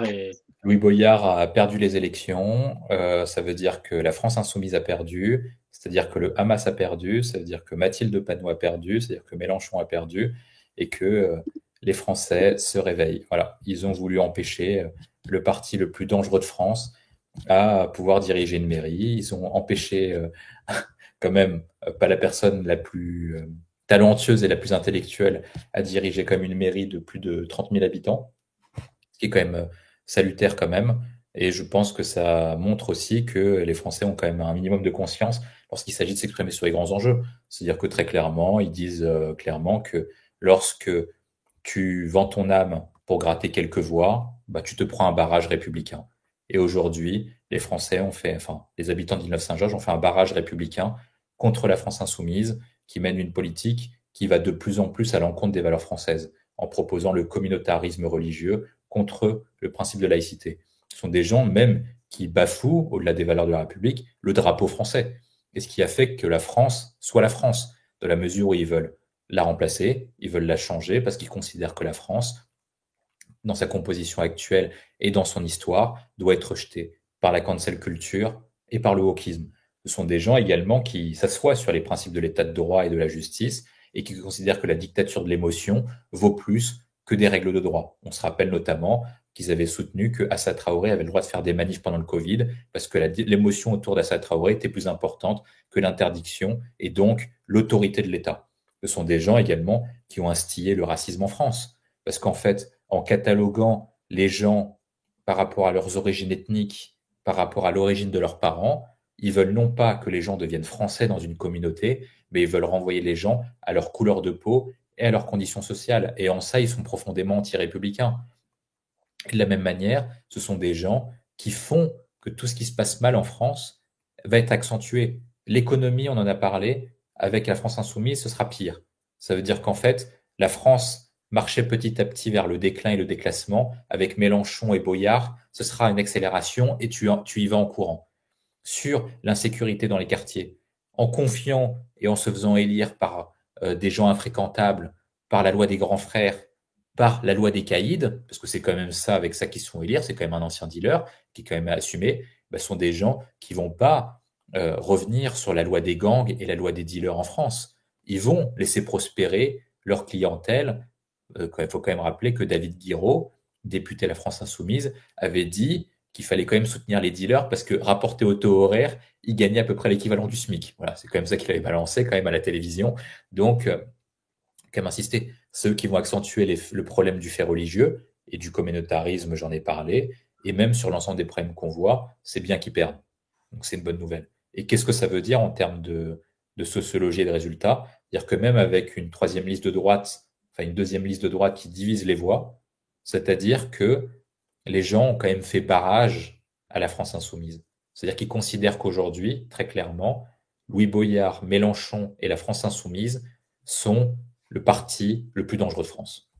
Et Louis Boyard a perdu les élections. Ça veut dire que la France insoumise a perdu. C'est-à-dire que le Hamas a perdu. Ça veut dire que Mathilde Panot a perdu. C'est-à-dire que Mélenchon a perdu. Et que les Français se réveillent. Voilà. Ils ont voulu empêcher le parti le plus dangereux de France à pouvoir diriger une mairie. Ils ont empêché quand même pas la personne la plus talentueuse et la plus intellectuelle à diriger comme une mairie de plus de 30 000 habitants, ce qui est quand même salutaire quand même. Et je pense que ça montre aussi que les Français ont quand même un minimum de conscience lorsqu'il s'agit de s'exprimer sur les grands enjeux. C'est-à-dire que très clairement, ils disent clairement que lorsque tu vends ton âme pour gratter quelques voix, bah, tu te prends un barrage républicain. Et aujourd'hui, les Français ont fait, enfin, les habitants d'Île-Saint-Georges ont fait un barrage républicain contre la France insoumise, qui mène une politique qui va de plus en plus à l'encontre des valeurs françaises, en proposant le communautarisme religieux contre le principe de laïcité. Ce sont des gens même qui bafouent, au-delà des valeurs de la République, le drapeau français. Et ce qui a fait que la France soit la France, dans la mesure où ils veulent la remplacer, ils veulent la changer parce qu'ils considèrent que la France, dans sa composition actuelle et dans son histoire, doit être rejetée par la cancel culture et par le wokisme. Ce sont des gens également qui s'assoient sur les principes de l'état de droit et de la justice et qui considèrent que la dictature de l'émotion vaut plus que des règles de droit. On se rappelle notamment qu'ils avaient soutenu que Assa Traoré avait le droit de faire des manifs pendant le Covid parce que l'émotion autour d'Assa Traoré était plus importante que l'interdiction et donc l'autorité de l'État. Ce sont des gens également qui ont instillé le racisme en France. Parce qu'en fait, en cataloguant les gens par rapport à leurs origines ethniques, par rapport à l'origine de leurs parents, ils veulent non pas que les gens deviennent français dans une communauté, mais ils veulent renvoyer les gens à leur couleur de peau et à leurs conditions sociales. Et en ça, ils sont profondément anti-républicains. Et de la même manière, ce sont des gens qui font que tout ce qui se passe mal en France va être accentué. L'économie, on en a parlé, avec la France insoumise, ce sera pire. Ça veut dire qu'en fait, la France marchait petit à petit vers le déclin et le déclassement. Avec Mélenchon et Boyard, ce sera une accélération et tu y vas en courant. Sur l'insécurité dans les quartiers, en confiant et en se faisant élire par des gens infréquentables, par la loi des grands frères, par la loi des caïds, parce que c'est quand même ça, avec ça qu'ils se font élire, c'est quand même un ancien dealer qui est quand même assumé, bah, sont des gens qui vont pas revenir sur la loi des gangs et la loi des dealers en France. Ils vont laisser prospérer leur clientèle. Il faut quand même rappeler que David Guiraud, député de la France Insoumise, avait dit qu'il fallait quand même soutenir les dealers parce que rapporté au taux horaire, ils gagnaient à peu près l'équivalent du SMIC. Voilà, c'est quand même ça qu'il avait balancé quand même à la télévision. Donc, quand même insister, ceux qui vont accentuer le problème du fait religieux et du communautarisme, j'en ai parlé, et même sur l'ensemble des problèmes qu'on voit, c'est bien qu'ils perdent. Donc c'est une bonne nouvelle. Et qu'est-ce que ça veut dire en termes de sociologie et de résultats? C'est-à-dire que même avec une troisième liste de droite, enfin une deuxième liste de droite qui divise les voix, c'est-à-dire que les gens ont quand même fait barrage à la France insoumise. C'est-à-dire qu'ils considèrent qu'aujourd'hui, très clairement, Louis Boyard, Mélenchon et la France insoumise sont le parti le plus dangereux de France.